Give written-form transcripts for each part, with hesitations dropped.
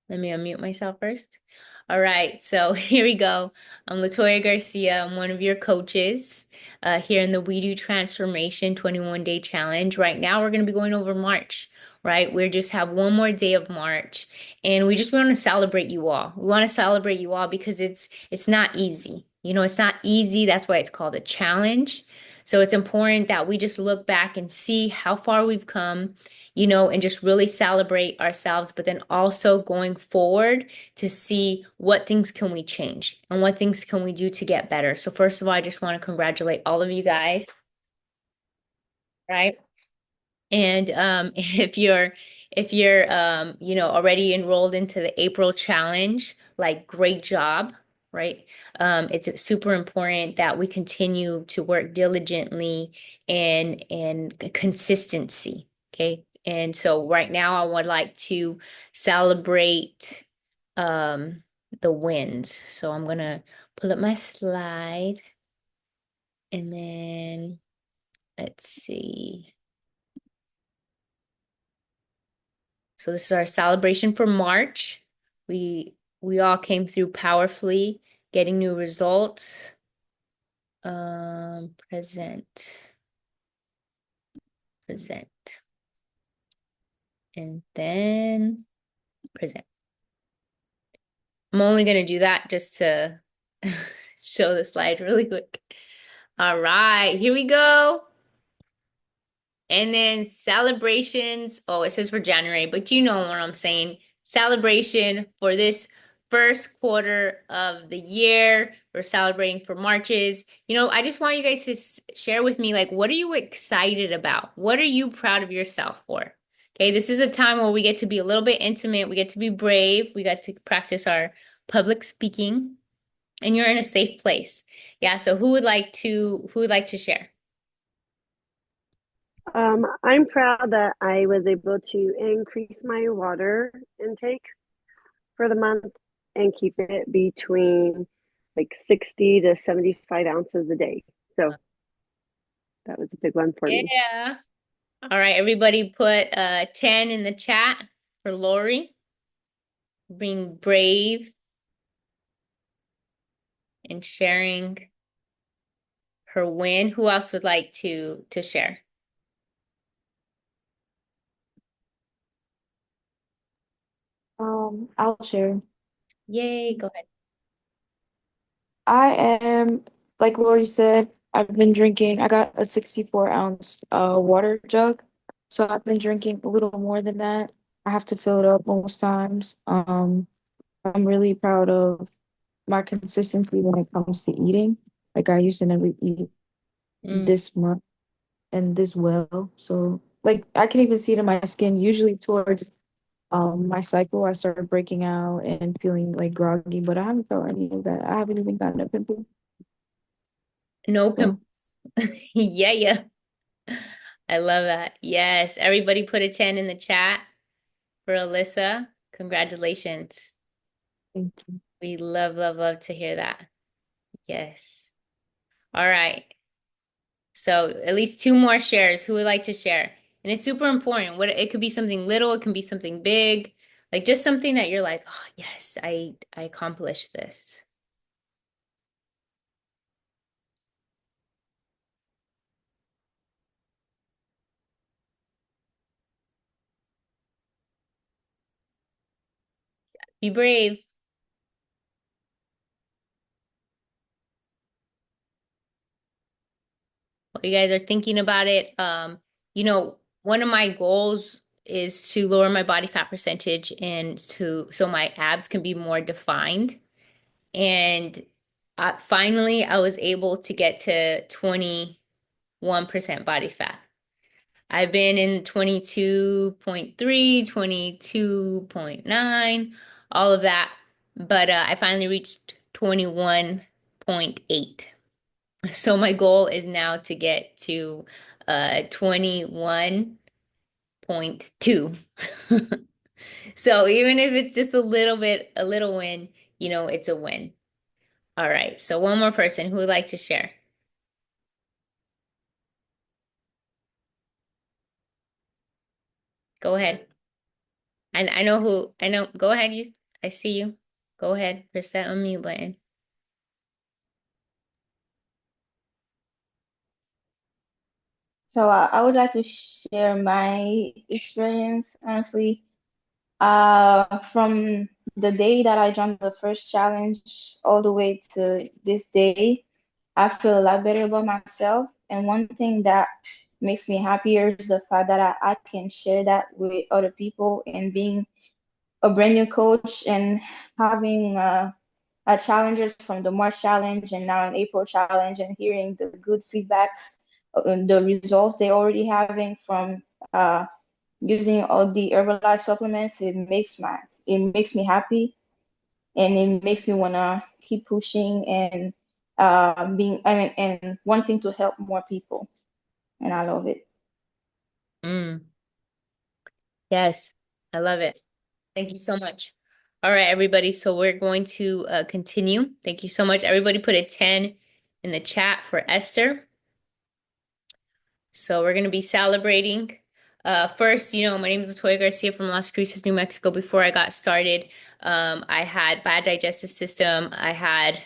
Let me unmute myself first. All right, so here we go. I'm Latoya Garcia. I'm one of your coaches here in the We Do Transformation 21 Day Challenge. Right now, we're going to be going over March, right? We just have one more day of March, and we just want to celebrate you all. We want to celebrate you all because it's not easy. You know, it's not easy. That's why it's called a challenge. So it's important that we just look back and see how far we've come, you know, and just really celebrate ourselves, but then also going forward to see what things can we change and what things can we do to get better. So first of all, I just want to congratulate all of you guys, right? And if you're you know, already enrolled into the April challenge, like great job, right? It's super important that we continue to work diligently and consistency, okay? And so right now I would like to celebrate um the wins. So I'm gonna pull up my slide and then let's see. So this is our celebration for March. We all came through powerfully, getting new results. Present, present, and then present. I'm only gonna do that just to show the slide really quick. All right, here we go. And then celebrations. Oh, it says for January, but you know what I'm saying. Celebration for this first quarter of the year. We're celebrating for Marches. You know, I just want you guys to share with me, like, what are you excited about? What are you proud of yourself for? Okay, this is a time where we get to be a little bit intimate. We get to be brave. We got to practice our public speaking, and you're in a safe place. Yeah, so who would like to share? I'm proud that I was able to increase my water intake for the month and keep it between like 60 to 75 ounces a day. So that was a big one for me. Yeah. All right, everybody put 10 in the chat for Lori, being brave and sharing her win. Who else would like to share? I'll share. Yay, go ahead. I am, like Lori said, I've been drinking, I got a 64-ounce water jug. So I've been drinking a little more than that. I have to fill it up most times. I'm really proud of my consistency when it comes to eating. Like I used to never eat Mm. this much and this well. So like I can even see it in my skin. Usually towards my cycle, I started breaking out and feeling like groggy, but I haven't felt any of that. I haven't even gotten a pimple. No So pimples. Yeah, yeah. I love that. Yes, everybody put a 10 in the chat for Alyssa. Congratulations. thank you. We love, love, love to hear that. Yes. All right. So at least two more shares. Who would like to share? And it's super important. What it could be something little, it can be something big, like just something that you're like, oh yes, I accomplished this. Be brave. While you guys are thinking about it, you know, one of my goals is to lower my body fat percentage and to so my abs can be more defined. And finally, I was able to get to 21% body fat. I've been in 22.3, 22.9, all of that. But I finally reached 21.8. So my goal is now to get to 21.2. So even if it's just a little bit, a little win, you know, it's a win. All right. So one more person who would like to share. Go ahead. And I know who, I know, go ahead, you. I see you. Go ahead, press that unmute button. So I would like to share my experience, honestly. From the day that I joined the first challenge all the way to this day, I feel a lot better about myself. And one thing that makes me happier is the fact that I can share that with other people and being a brand new coach and having challengers from the March challenge and now an April challenge and hearing the good feedbacks, the results they're already having from using all the Herbalife supplements. It makes me happy and it makes me wanna keep pushing and being I mean and wanting to help more people. And I love it. Mm, yes, I love it. Thank you so much. All right, everybody. So we're going to continue. Thank you so much. Everybody put a 10 in the chat for Esther. So we're going to be celebrating. First, my name is Latoya Garcia from Las Cruces, New Mexico. Before I got started, I had bad digestive system. I had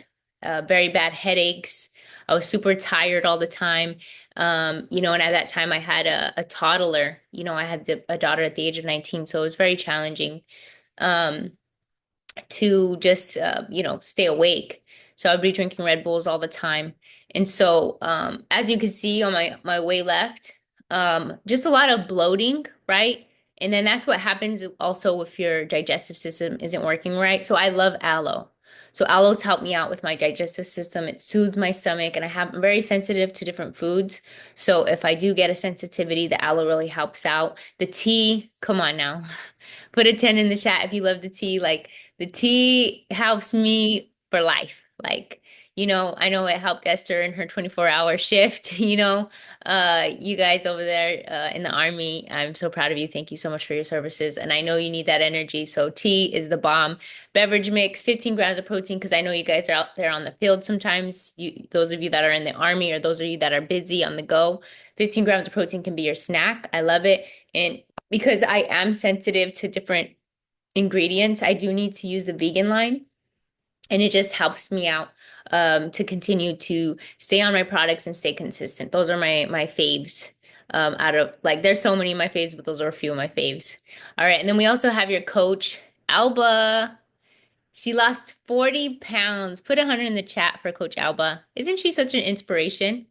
very bad headaches. I was super tired all the time. And at that time I had a toddler. I had a daughter at the age of 19, so it was very challenging. Um, to just stay awake. So I'd be drinking Red Bulls all the time. And so as you can see on my way left, just a lot of bloating, right? And then that's what happens also if your digestive system isn't working right. So I love aloe. So aloe's helped me out with my digestive system. It soothes my stomach, and I'm very sensitive to different foods. So if I do get a sensitivity, the aloe really helps out. The tea, come on now. Put a 10 in the chat if you love the tea. Like the tea helps me for life. Like, I know it helped Esther in her 24-hour shift, you guys over there in the army. I'm so proud of you. Thank you so much for your services. And I know you need that energy. So tea is the bomb. Beverage mix, 15 grams of protein, because I know you guys are out there on the field sometimes. Those of you that are in the army or those of you that are busy on the go, 15 grams of protein can be your snack. I love it. And because I am sensitive to different ingredients, I do need to use the vegan line. And it just helps me out to continue to stay on my products and stay consistent. Those are my faves. Out of like, there's so many of my faves, but those are a few of my faves. All right, and then we also have your coach, Alba. She lost 40 pounds. Put 100 in the chat for Coach Alba. Isn't she such an inspiration?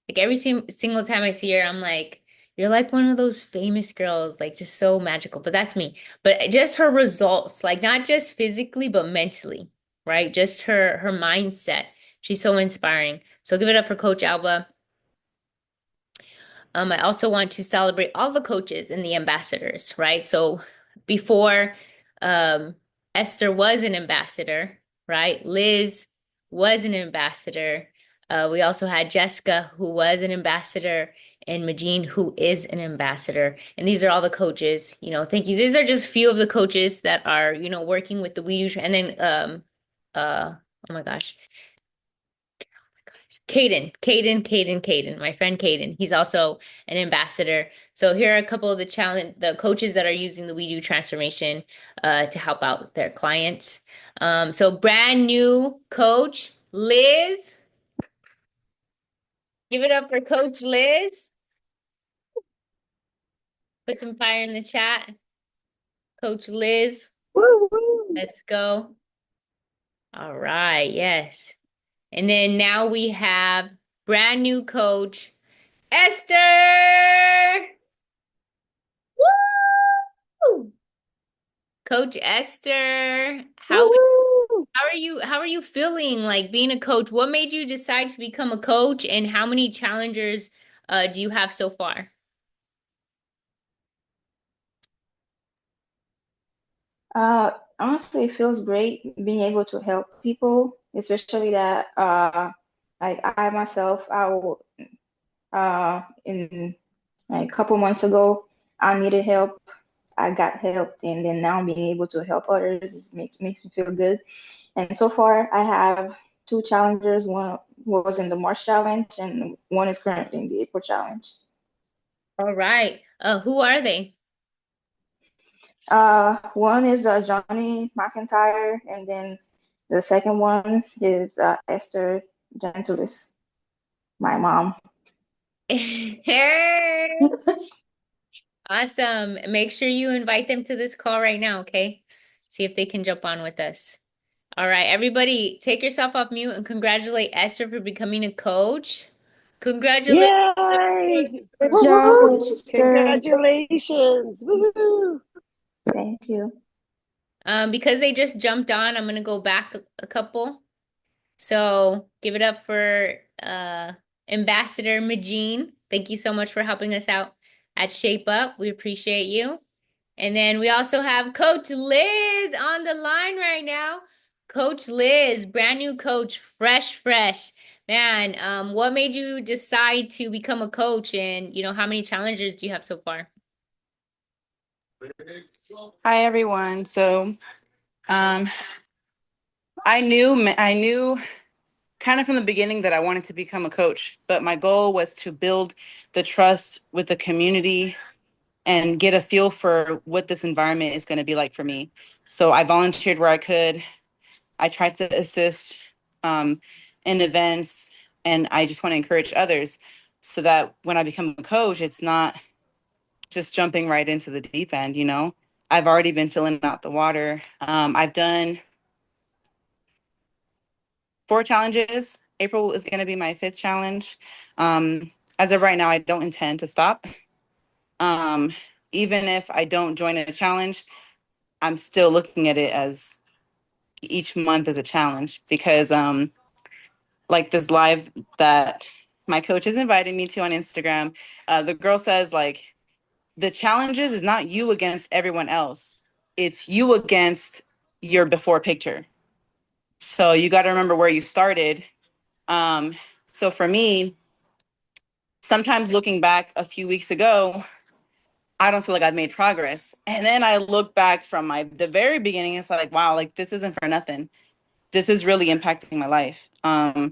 Like every single time I see her, I'm like, you're like one of those famous girls, like just so magical. But that's me. But just her results, like not just physically, but mentally, right? Just her mindset. She's so inspiring. So give it up for Coach Alba. I also want to celebrate all the coaches and the ambassadors, right? So before um, Esther was an ambassador, right? Liz was an ambassador. We also had Jessica, who was an ambassador, and Majine, who is an ambassador. And these are all the coaches, thank you. These are just few of the coaches that are, working with the We Do. And then, oh my gosh, Caden, my friend Caden. He's also an ambassador. So here are a couple of the coaches that are using the We Do transformation to help out their clients. So brand new coach, Liz. Give it up for Coach Liz. Put some fire in the chat. Coach Liz, Woo, woo. let's go. All right, yes. And then now we have brand new coach, Esther. Woo! Coach Esther, Woo, woo. how are you feeling like being a coach? What made you decide to become a coach, and how many challengers do you have so far? Honestly, it feels great being able to help people, especially that like I myself, in like, a couple months ago, I needed help. I got help, and then now being able to help others makes me feel good. And so far, I have two challengers. One was in the March challenge, and one is currently in the April challenge. All right. Who are they? One is Johnny McIntyre, and then the second one is Esther Gentles, my mom. Awesome. Make sure you invite them to this call right now, okay? See if they can jump on with us. All right, everybody, take yourself off mute and congratulate Esther for becoming a coach. Congratulations. Yay! Good job, Woohoo! sister. Congratulations! Woohoo! Thank you. Because they just jumped on, I'm gonna go back a couple. So give it up for Ambassador Majine. Thank you so much for helping us out at Shape Up. We appreciate you. And then we also have Coach Liz on the line right now. Coach Liz, brand new coach, fresh. Man, what made you decide to become a coach, and how many challenges do you have so far? Hi everyone. So um, I knew kind of from the beginning that I wanted to become a coach, but my goal was to build the trust with the community and get a feel for what this environment is going to be like for me. So I volunteered where I could. I tried to assist um, in events, and I just want to encourage others so that when I become a coach, it's not just jumping right into the deep end, you know? I've already been filling out the water. I've done 4 challenges. April is going to be my 5th challenge. As of right now, I don't intend to stop. Um, Even if I don't join a challenge, I'm still looking at it as each month as a challenge because, like this live that my coach is inviting me to on Instagram, the girl says, like, the challenges is not you against everyone else, it's you against your before picture. So you got to remember where you started. So for me, sometimes looking back a few weeks ago, I don't feel like I've made progress. And then I look back from the very beginning, it's like, wow, like this isn't for nothing. This is really impacting my life. I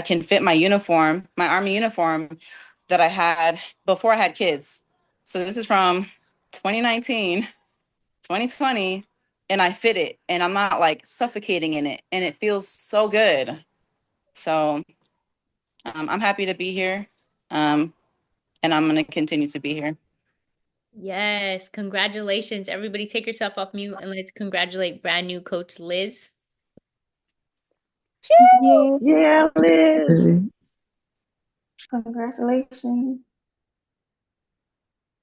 can fit my uniform, my Army uniform that I had before I had kids. So this is from 2019, 2020, and I fit it and I'm not like suffocating in it. And it feels so good. So I'm happy to be here. Um, and I'm going to continue to be here. Yes, congratulations. Everybody take yourself off mute and let's congratulate brand new coach Liz. Yeah. Yeah, Liz! Congratulations.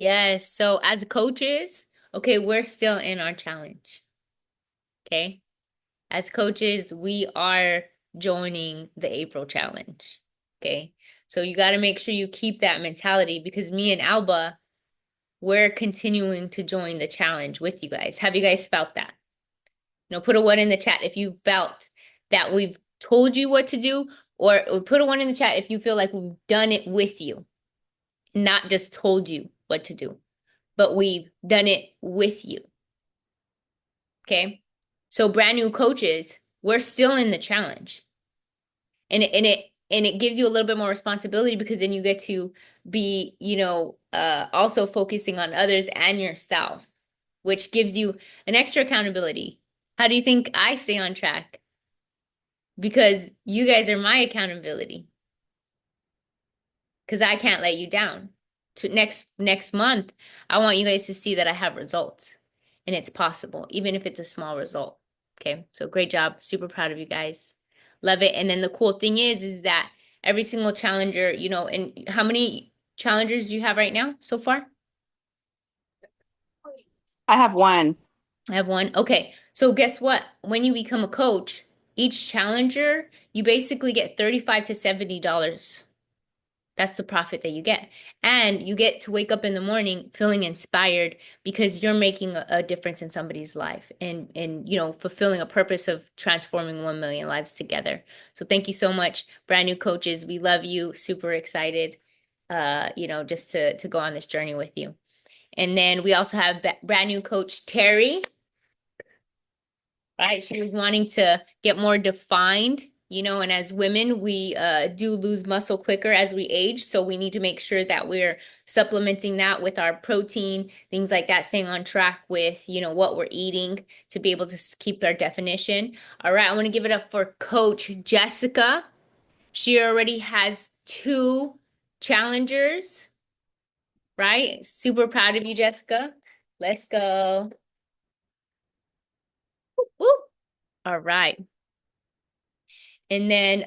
Yes, so as coaches, okay, we're still in our challenge. Okay. As coaches, we are joining the April challenge. Okay. So you got to make sure you keep that mentality because me and Alba, we're continuing to join the challenge with you guys. Have you guys felt that? Put a one in the chat if you felt that we've told you what to do, or put a one in the chat if you feel like we've done it with you, not just told you what to do, but we've done it with you. Okay. So brand new coaches, we're still in the challenge. And it gives you a little bit more responsibility because then you get to be, also focusing on others and yourself, which gives you an extra accountability. How do you think I stay on track? Because you guys are my accountability. Because I can't let you down. To next month, I want you guys to see that I have results. And it's possible, even if it's a small result. Okay. So great job. Super proud of you guys. Love it. And then the cool thing is that every single challenger, and how many challengers do you have right now so far? I have one. I have one. Okay. So guess what? When you become a coach, each challenger, you basically get $35 to $70. That's the profit that you get. And you get to wake up in the morning feeling inspired because you're making a difference in somebody's life and fulfilling a purpose of transforming 1 million lives together. So thank you so much, brand new coaches. We love you. Super excited, just to go on this journey with you. And then we also have brand new coach Terry. Right? She was wanting to get more defined and as women, we do lose muscle quicker as we age. So we need to make sure that we're supplementing that with our protein, things like that, staying on track with, what we're eating to be able to keep our definition. All right, I want to give it up for Coach Jessica. She already has 2 challengers, right? Super proud of you, Jessica. Let's go. Woo. All right. And then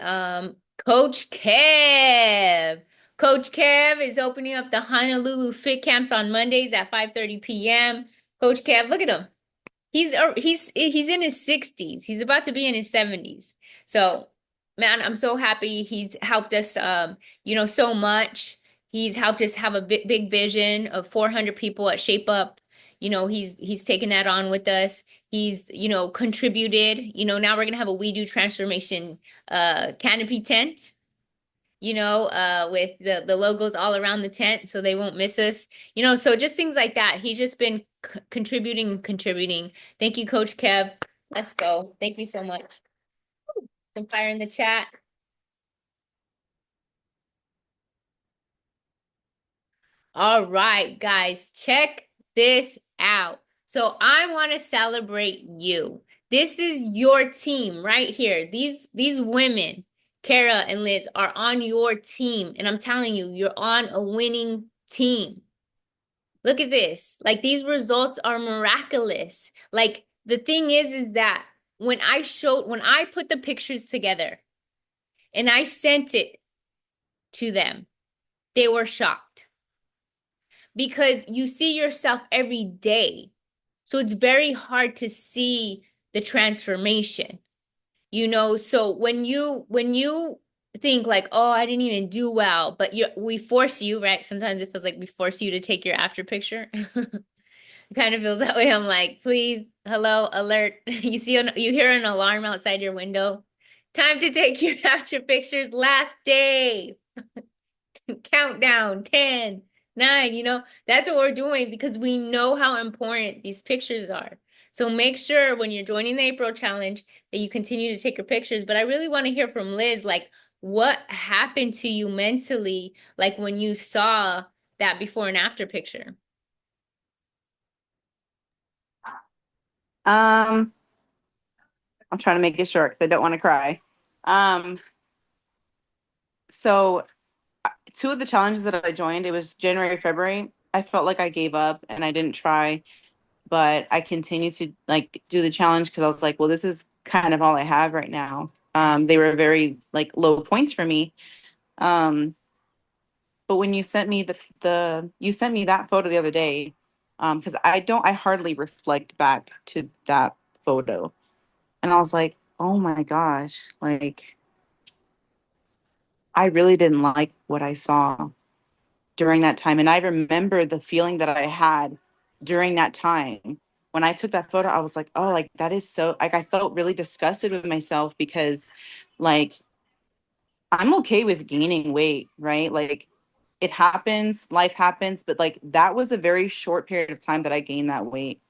Coach Kev. Coach Kev is opening up the Honolulu Fit Camps on Mondays at 5:30 p.m. Coach Kev, look at him. He's in his 60s. He's about to be in his 70s. So, man, I'm so happy he's helped us so much. He's helped us have a big vision of 400 people at Shape Up. He's taken that on with us. He's, contributed. Now we're gonna have a We Do Transformation canopy tent, with the logos all around the tent so they won't miss us. So just things like that. He's just been contributing. Thank you, Coach Kev. Let's go. Thank you so much. Some fire in the chat. All right, guys, check this out. So I want to celebrate you. This is your team right here. These women, Kara and Liz, are on your team. And I'm telling you, you're on a winning team. Look at this. Like, these results are miraculous. Like, the thing is that when I put the pictures together and I sent it to them, they were shocked. Because you see yourself every day. So it's very hard to see the transformation. So when you think like, oh, I didn't even do well, but we force you, right? Sometimes it feels like we force you to take your after picture. It kind of feels that way. I'm like, please, hello, alert. You hear an alarm outside your window. Time to take your after pictures. Last day. Countdown, 10, 9, that's what we're doing because we know how important these pictures are. So make sure when you're joining the April challenge that you continue to take your pictures. But I really want to hear from Liz, like, what happened to you mentally, like when you saw that before and after picture? I'm trying to make it short because I don't want to cry. So 2 of the challenges that I joined, it was January, February. I felt like I gave up and I didn't try, but I continued to like do the challenge because I was like, well, this is kind of all I have right now. They were very like low points for me. But when you sent me you sent me that photo the other day, because I hardly reflect back to that photo. And I was like, oh my gosh, like I really didn't like what I saw during that time. And I remember the feeling that I had during that time. When I took that photo, I was like, oh, like that is so, like I felt really disgusted with myself because like I'm okay with gaining weight, right? Like it happens, life happens, but like that was a very short period of time that I gained that weight.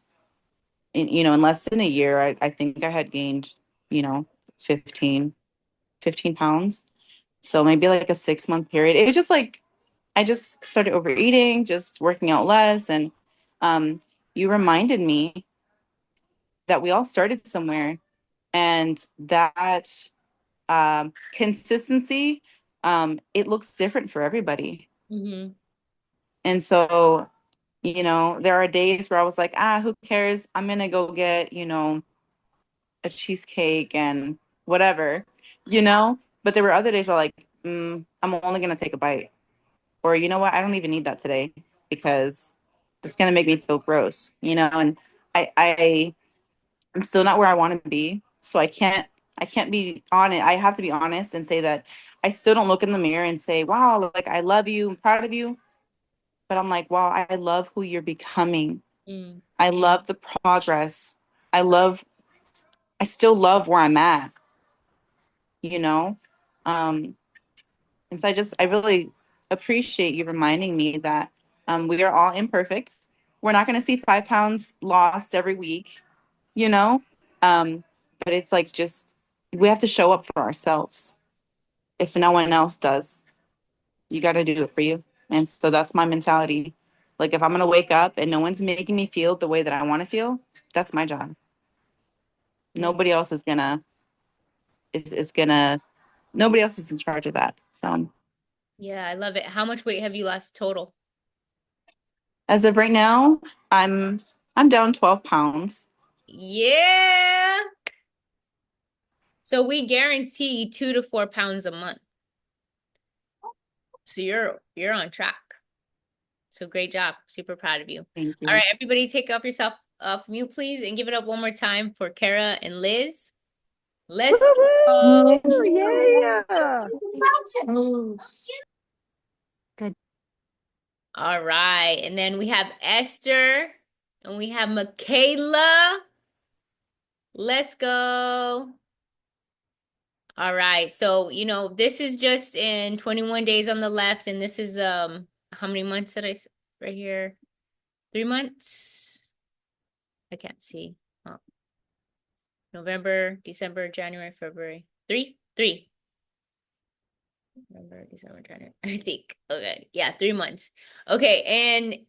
And, in less than a year, I think I had gained, you know, 15, 15 pounds. So maybe like a 6-month period. It was just like I just started overeating, just working out less. And you reminded me that we all started somewhere and that consistency, it looks different for everybody. Mm-hmm. And so, there are days where I was like, who cares? I'm going to go get, a cheesecake and whatever, but there were other days where like, I'm only going to take a bite. Or you know what, I don't even need that today because it's gonna make me feel gross, and I'm still not where I want to be. So I can't be on it. I have to be honest and say that I still don't look in the mirror and say, wow, like I love you, I'm proud of you. But I'm like, wow, I love who you're becoming. Mm. I love the progress. I still love where I'm at, you know? Um, And so I really appreciate you reminding me that we are all imperfect. We're not going to see 5 pounds lost every week, you know? But it's like just we have to show up for ourselves. If no one else does, you got to do it for you. And so that's my mentality. Like if I'm gonna wake up and no one's making me feel the way that I want to feel, that's my job. Nobody else is gonna is gonna nobody else is in charge of that. So Yeah, I love it. How much weight have you lost total? as of right now, I'm down 12 pounds. Yeah. So we guarantee 2 to 4 pounds a month. So you're on track. So great job. Super proud of you. Thank you. All right, everybody take off yourself off mute, please, and give it up one more time for Kara and Liz. Let's go. Woo-hoo! Yeah. Good. All right. And then we have Esther and we have Michaela. Let's go. All right. So, this is just in 21 days on the left. And this is, how many months did right here? 3 months? I can't see. Oh. November, December, January, February. Three. November, December, January. I think. Okay. Yeah, 3 months. Okay,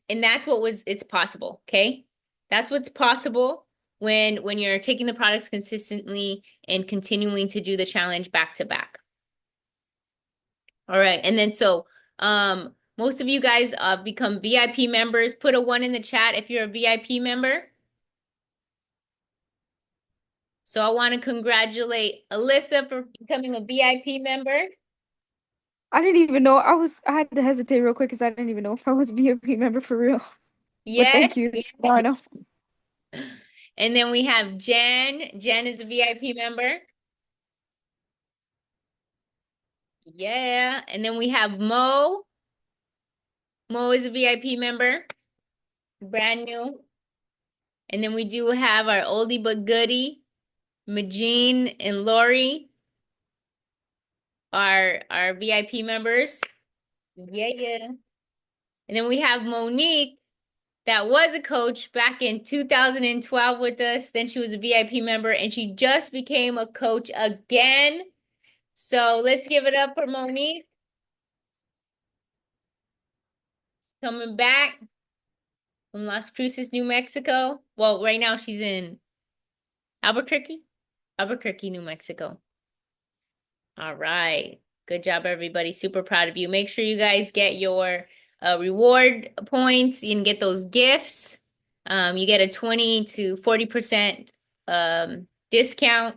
and that's it's possible. Okay. That's what's possible when you're taking the products consistently and continuing to do the challenge back to back. All right. And then most of you guys become VIP members. Put a 1 in the chat if you're a VIP member. So I want to congratulate Alyssa for becoming a VIP member. I didn't even know I had to hesitate real quick because I didn't even know if I was a VIP member for real. But Yeah. thank you. Now I know. And then we have Jen. Jen is a VIP member. Yeah. And then we have Mo. Mo is a VIP member. Brand new. And then we do have our oldie but goodie, Majine and Lori are our VIP members. Yeah. And then we have Monique that was a coach back in 2012 with us. Then she was a VIP member and she just became a coach again. So let's give it up for Monique. Coming back from Las Cruces, New Mexico. Well, right now she's in Albuquerque, New Mexico. All right. Good job, everybody. Super proud of you. Make sure you guys get your reward points. You can get those gifts. You get a 20 to 40% discount,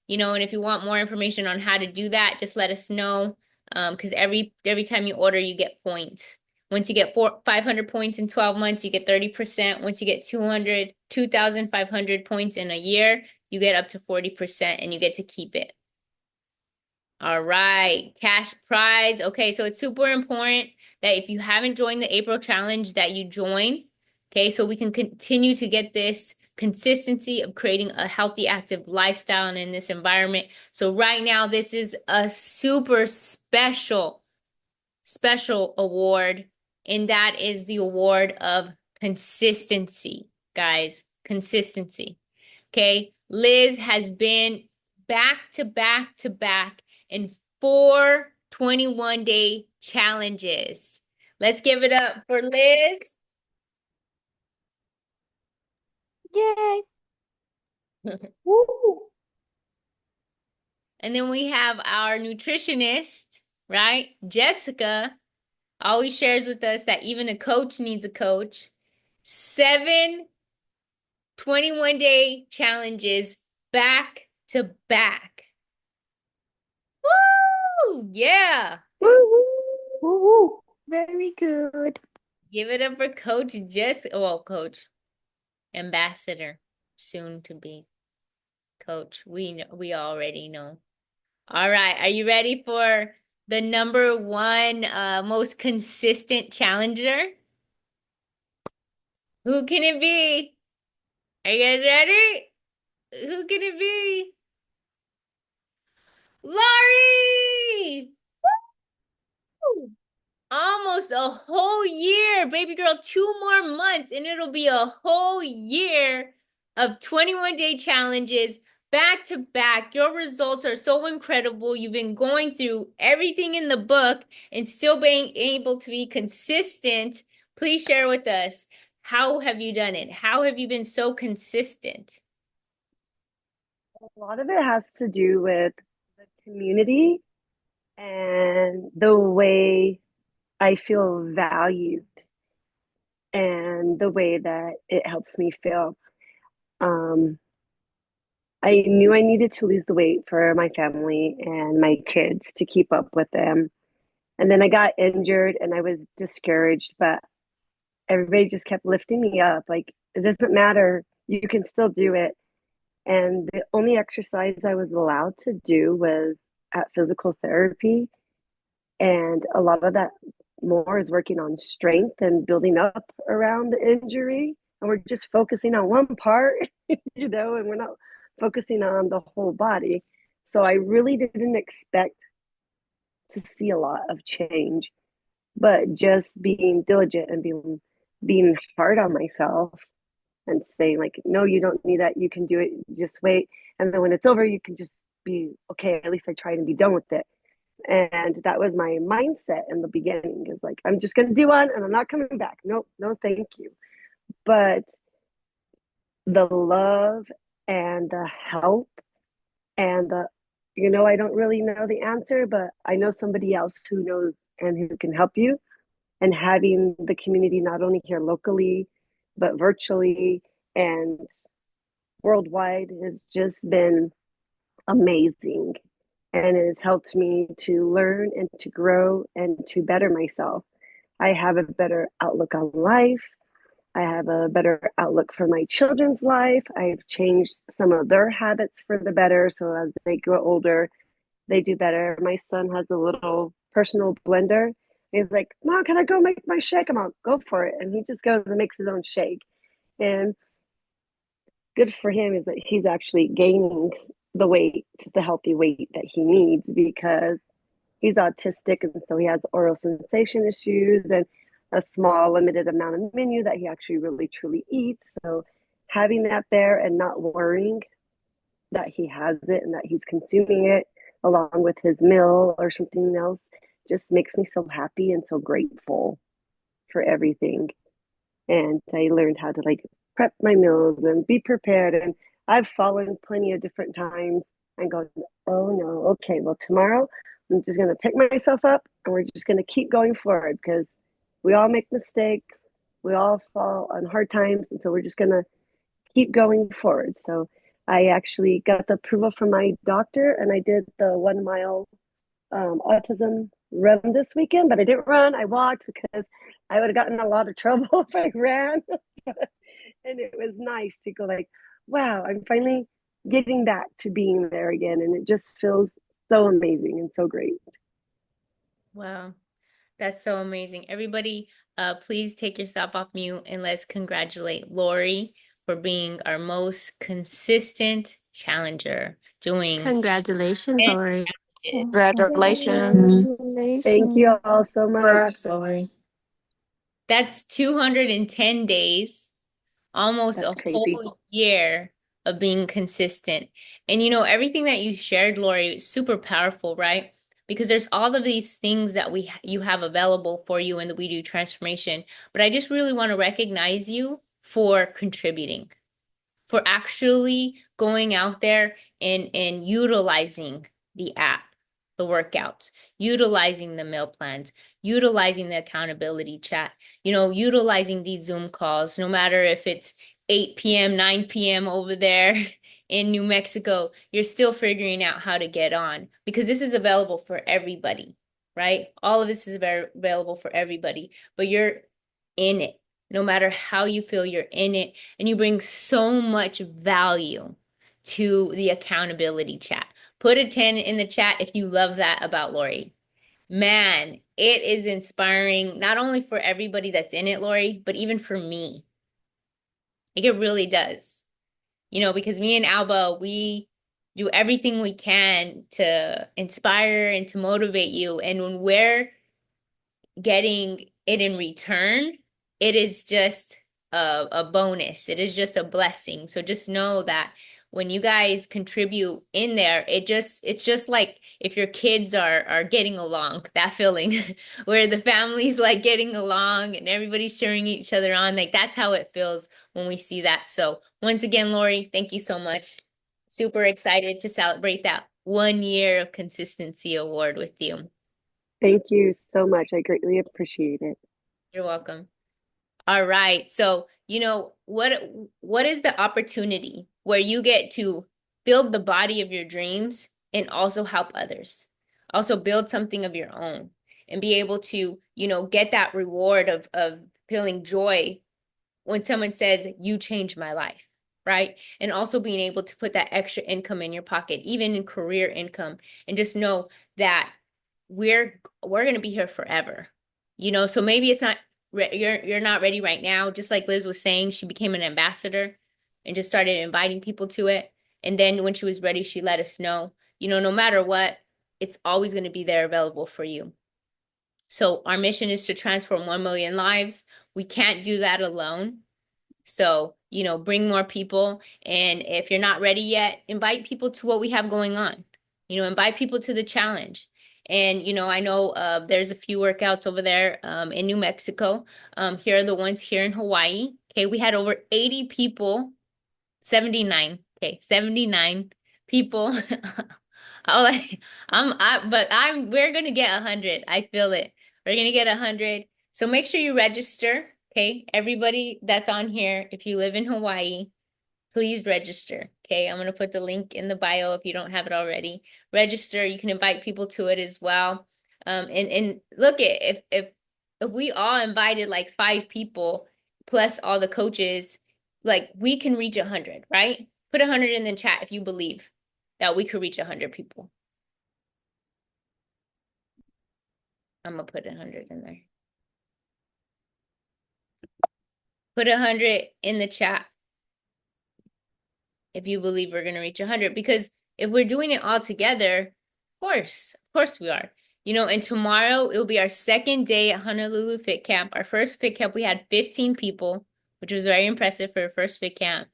and if you want more information on how to do that, just let us know. Because every time you order, you get points. Once you get 500 points in 12 months, you get 30%. Once you get 2,500 points in a year, you get up to 40% and you get to keep it. All right, cash prize. Okay, so it's super important that if you haven't joined the April challenge that you join, okay, so we can continue to get this consistency of creating a healthy, active lifestyle and in this environment. So right now, this is a super special award, and that is the award of consistency, guys. Consistency. Okay, Liz has been back to back to back in 4 21-day challenges. Let's give it up for Liz. Yay. Woo! And then we have our nutritionist, right? Jessica always shares with us that even a coach needs a coach. 7 21-day challenges back to back. Woo! Yeah. Woo-woo. Very good. Give it up for Coach Jessica. Well, Coach, Ambassador, soon to be Coach. We already know. All right, are you ready for the number 1 most consistent challenger? Who can it be? Are you guys ready? Who can it be? Lori! Woo! Almost a whole year, baby girl, 2 more months, and it'll be a whole year of 21-day challenges back to back. Your results are so incredible. You've been going through everything in the book and still being able to be consistent. Please share with us, how have you done it? How have you been so consistent? A lot of it has to do with the community and the way I feel valued and the way that it helps me feel. Um, I knew I needed to lose the weight for my family and my kids to keep up with them. And then I got injured and I was discouraged, but everybody just kept lifting me up. Like, it doesn't matter, you can still do it. And the only exercise I was allowed to do was at physical therapy. And a lot of that more is working on strength and building up around the injury. And we're just focusing on one part, and we're not focusing on the whole body. So I really didn't expect to see a lot of change, but just being diligent and being hard on myself and saying like, no, you don't need that, you can do it, just wait, and then when it's over you can just be okay, at least I tried and be done with it. And that was my mindset in the beginning, is like, I'm just going to do one and I'm not coming back. Nope, no thank you. But the love and the help and I don't really know the answer, but I know somebody else who knows and who can help you. And having the community not only here locally but virtually and worldwide has just been amazing, and it has helped me to learn and to grow and to better myself. I have a better outlook on life. I have a better outlook for my children's life. I've changed some of their habits for the better, so as they grow older they do better. My son has a little personal blender. He's like, Mom, can I go make my shake? I'm like, go for it. And he just goes and makes his own shake. And good for him is that he's actually gaining the weight, the healthy weight that he needs, because he's autistic and so he has oral sensation issues and a small limited amount of menu that he actually really truly eats. So having that there and not worrying that he has it and that he's consuming it along with his meal or something else just makes me so happy and so grateful for everything. And I learned how to like prep my meals and be prepared. And I've fallen plenty of different times and go, oh no, okay, well, tomorrow I'm just going to pick myself up and we're just going to keep going forward, because we all make mistakes. We all fall on hard times. And so we're just going to keep going forward. So I actually got the approval from my doctor and I did the 1 mile autism run this weekend, but I didn't run. I walked because I would have gotten in a lot of trouble if I ran. And it was nice to go like, wow, I'm finally getting back to being there again. And it just feels so amazing and so great. Wow, that's so amazing. Everybody, please take yourself off mute and let's congratulate Lori for being our most consistent challenger, doing Congratulations, Lori. Congratulations. Thank you all so much. Congrats, Lori. That's 210 days, almost That's a crazy. whole year of being consistent. And everything that you shared, Lori, is super powerful, right? Because there's all of these things that you have available for you in the We Do Transformation. But I just really want to recognize you for contributing, for actually going out there and utilizing the app, the workouts, utilizing the meal plans, utilizing the accountability chat, utilizing these Zoom calls, no matter if it's 8 p.m., 9 p.m. over there in New Mexico, you're still figuring out how to get on, because this is available for everybody, right? All of this is available for everybody, but you're in it. No matter how you feel, you're in it, and you bring so much value to the accountability chat. Put a 10 in the chat if you love that about Lori. Man, it is inspiring, not only for everybody that's in it, Lori, but even for me. Like, it really does. Because me and Alba, we do everything we can to inspire and to motivate you. And when we're getting it in return, it is just a bonus. It is just a blessing. So just know that when you guys contribute in there, it's just like if your kids are getting along, that feeling where the family's like getting along and everybody's cheering each other on. Like that's how it feels when we see that. So once again, Lori, thank you so much. Super excited to celebrate that 1 year of consistency award with you. Thank you so much. I greatly appreciate it. You're welcome. All right. So, what is the opportunity where you get to build the body of your dreams and also help others? Also build something of your own and be able to, get that reward of feeling joy when someone says, you changed my life, right? And also being able to put that extra income in your pocket, even in career income, and just know that we're going to be here forever. So maybe it's not you're not ready right now. Just like Liz was saying, she became an ambassador and just started inviting people to it. And then when she was ready, she let us know. No matter what, it's always going to be there available for you. So our mission is to transform 1 million lives. We can't do that alone. So, bring more people. And if you're not ready yet, invite people to what we have going on. Invite people to the challenge. And, I know there's a few workouts over there in New Mexico. Here are the ones here in Hawaii. Okay, we had over 80 people, 79. Okay, 79 people. We're gonna get 100. I feel it. We're gonna get 100. So make sure you register. Okay, everybody that's on here, if you live in Hawaii, please register. Okay, I'm gonna put the link in the bio if you don't have it already. Register. You can invite people to it as well. And look at if we all invited like 5 people plus all the coaches, like we can reach 100, right? Put 100 in the chat if you believe that we could reach 100 people. I'm gonna put 100 in there. Put 100 in the chat if you believe we're gonna reach 100, because if we're doing it all together, of course we are. And tomorrow it will be our second day at Honolulu Fit Camp. Our first Fit Camp, we had 15 people, which was very impressive for a first Fit Camp.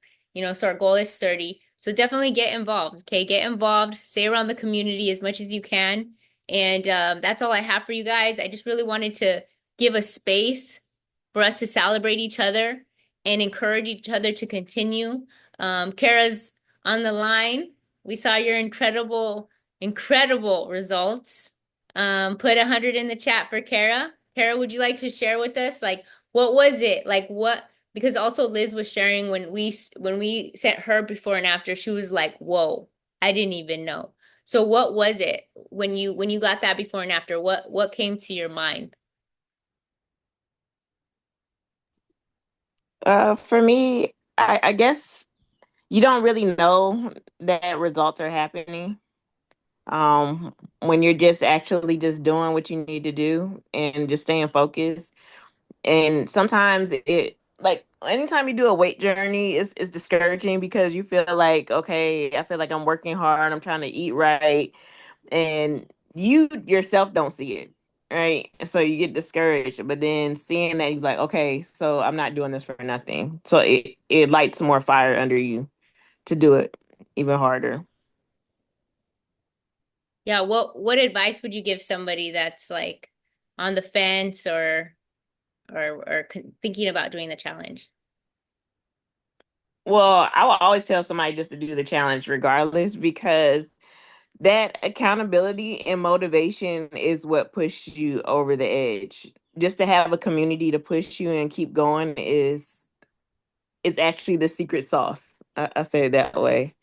So our goal is 30. So definitely get involved, okay? Get involved, stay around the community as much as you can. And that's all I have for you guys. I just really wanted to give a space for us to celebrate each other and encourage each other to continue. Kara's on the line. We saw your incredible results. Put 100 in the chat for Kara. Kara, would you like to share with us, like, what was it? Like what, because also Liz was sharing when we sent her before and after, she was like, whoa, I didn't even know. So what was it when you got that before and after? What came to your mind? For me, I guess you don't really know that results are happening. When you're just actually just doing what you need to do and just staying focused. And sometimes it like anytime you do a weight journey, it's discouraging because you feel like, okay, I feel like I'm working hard, I'm trying to eat right, and you yourself don't see it, right? So you get discouraged, but then seeing that you're like, okay, so I'm not doing this for nothing. So it lights more fire under you to do it even harder. Yeah, what advice would you give somebody that's like on the fence or thinking about doing the challenge? Well, I will always tell somebody just to do the challenge regardless because that accountability and motivation is what pushes you over the edge. Just to have a community to push you and keep going is actually the secret sauce. I say it that way.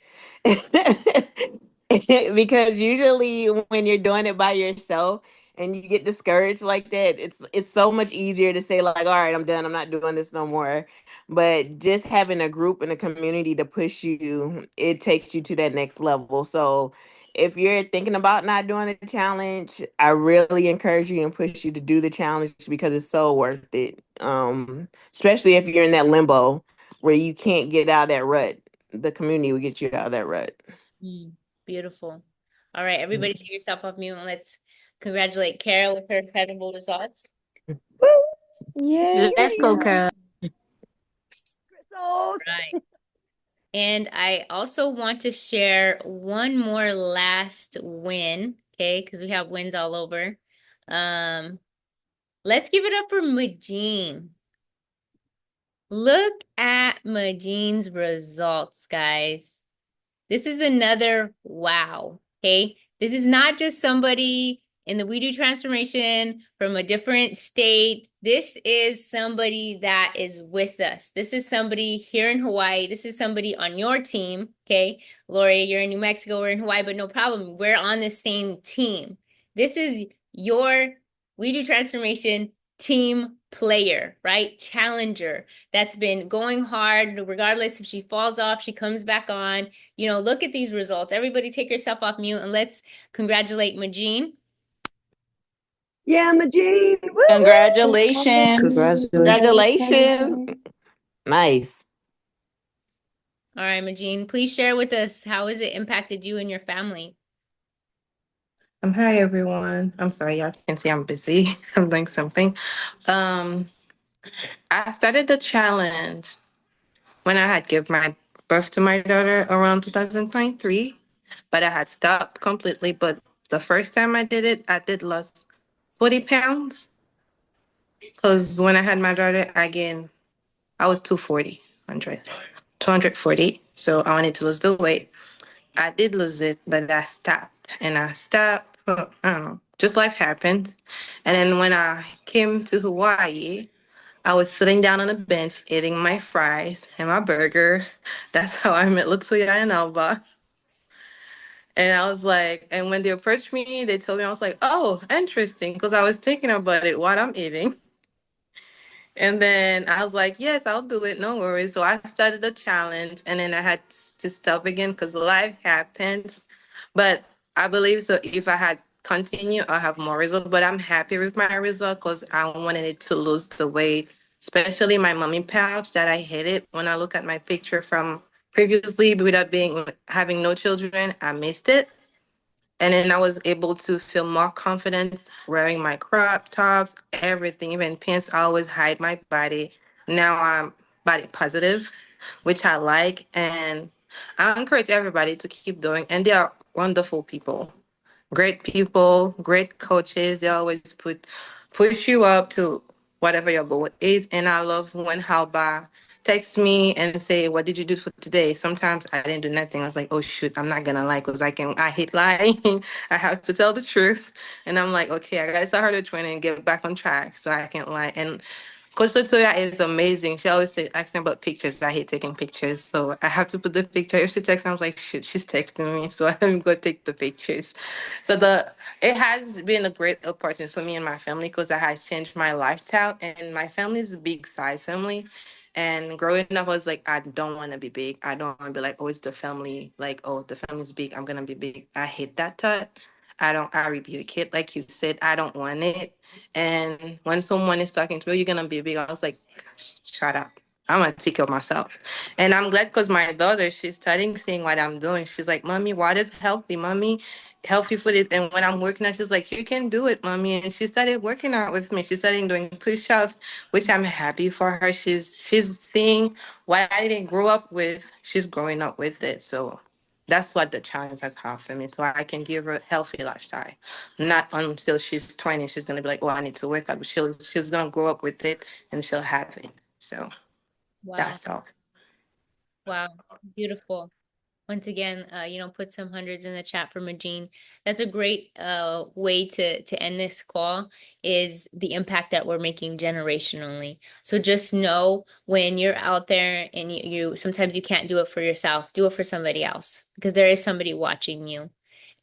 Because usually when you're doing it by yourself and you get discouraged like that, it's so much easier to say like, all right, I'm done. I'm not doing this no more. But just having a group and a community to push you, it takes you to that next level. So if you're thinking about not doing the challenge, I really encourage you and push you to do the challenge because it's so worth it. Especially if you're in that limbo where you can't get out of that rut. The community will get you out of that rut. Beautiful. All right, everybody take yourself off mute and let's congratulate Kara with her incredible results. Yay. Let's go, Carol. Crystals. Right. And I also want to share one more last win, okay? Because we have wins all over. Let's give it up for Majin. Look at Majin's results, guys. This is another wow, okay? This is not just somebody in the We Do transformation from a different state. This is somebody that is with us. This is somebody here in Hawaii. This is somebody on your team, okay? Lori, you're in New Mexico, we're in Hawaii, but no problem. We're on the same team. This is your We Do transformation team player, right? Challenger that's been going hard regardless if she falls off, she comes back on. You know, look at these results. Everybody take yourself off mute and let's congratulate Majin. Yeah, Majin. Woo! Congratulations. Congratulations. Nice. All right, Majin, please share with us how has it impacted you and your family? Hi everyone. I'm sorry, y'all can see I'm busy. I'm doing something. Um, I started the challenge when I had given my birth to my daughter around 2023, but I had stopped completely. But the first time I did it, I did lose 40 pounds. Because when I had my daughter, I was 240. So I wanted to lose the weight. I did lose it, but I stopped. And I stopped for, I don't know, just life happens. And then when I came to Hawaii, I was sitting down on a bench eating my fries and my burger. That's how I met Latoya and Alba. And I was like, and when they approached me, they told me, I was like, oh, interesting, because I was thinking about it while I'm eating. And then I was like, yes, I'll do it. No worries. So I started the challenge and then I had to stop again because life happens. But I believe so if I had continued, I'll have more results. But I'm happy with my result because I wanted it to lose the weight, especially my mummy pouch that I hit it. When I look at my picture from previously without having no children, I missed it. And then I was able to feel more confident wearing my crop tops, everything, even pants. I always hide my body. Now I'm body positive, which I like. And I encourage everybody to keep doing. And they are wonderful people, great coaches. They always push you up to whatever your goal is. And I love when Halba texts me and say, "What did you do for today?" Sometimes I didn't do nothing. I was like, "Oh shoot, I'm not gonna lie because I hate lying. I have to tell the truth." And I'm like, "Okay, I gotta start her to training and get back on track so I can't lie." And Coach Latoya is amazing. She always asks me about pictures. I hate taking pictures, so I have to put the picture. If she texts me, I was like, "Shit, she's texting me," so I let me go take the pictures. So it has been a great opportunity for me and my family because it has changed my lifestyle. And my family is a big size family. And growing up, I was like, I don't want to be big. I don't want to be like, oh, it's the family. Like, oh, the family's big. I'm gonna be big. I hate that thought. I rebuke it. Like you said, I don't want it. And when someone is talking to me, you're gonna be big. I was like, shut up. I'm gonna take care of myself. And I'm glad because my daughter, she's starting seeing what I'm doing. She's like, Mommy, what is healthy? Mommy, healthy food is. And when I'm working out, she's like, you can do it, Mommy. And she started working out with me. She started doing push-ups, which I'm happy for her. She's seeing what I didn't grow up with. She's growing up with it. So that's what the challenge has had for me. So I can give her a healthy lifestyle. Not until she's 20, she's gonna be like, oh, I need to work out. But she's gonna grow up with it and she'll have it. So Wow. that's all. Wow. Beautiful. Once again, put some hundreds in the chat for Majin. That's a great way to end this call is the impact that we're making generationally. So just know when you're out there and you sometimes you can't do it for yourself, do it for somebody else because there is somebody watching you.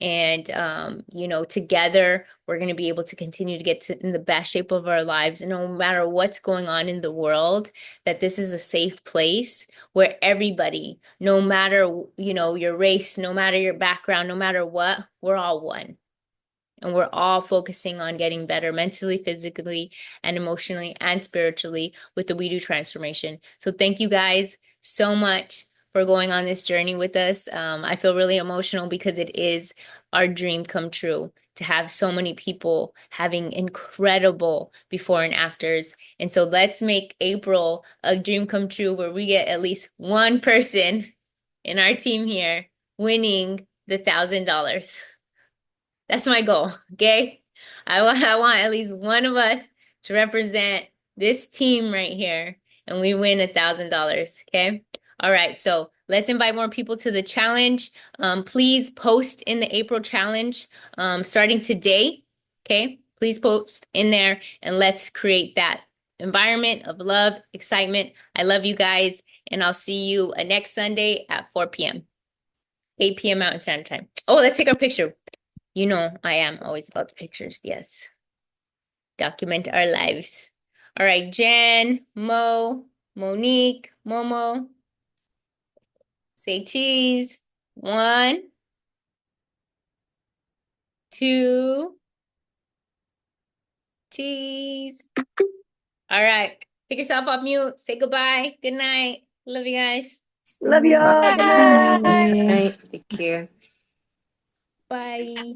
And together we're going to be able to continue to get in the best shape of our lives, and no matter what's going on in the world, that this is a safe place where everybody, no matter, your race, no matter your background, no matter what, we're all one. And we're all focusing on getting better mentally, physically, and emotionally and spiritually with the We Do transformation. So thank you guys so much for going on this journey with us. I feel really emotional because it is our dream come true to have so many people having incredible before and afters. And so let's make April a dream come true where we get at least one person in our team here winning the $1,000. That's my goal, okay? I want at least one of us to represent this team right here, and we win $1,000, okay? All right, so let's invite more people to the challenge. Please post in the April challenge starting today, okay? Please post in there, and let's create that environment of love, excitement. I love you guys, and I'll see you next Sunday at 4 p.m., 8 p.m. Mountain Standard Time. Oh, let's take our picture. You know, I am always about the pictures. Yes. Document our lives. All right, Jen, Mo, Monique, Momo. Say cheese. 1, 2, cheese. All right. Pick yourself off mute. Say goodbye. Good night. Love you guys. Love y'all. Good Good night. night. Right. Take care. Bye.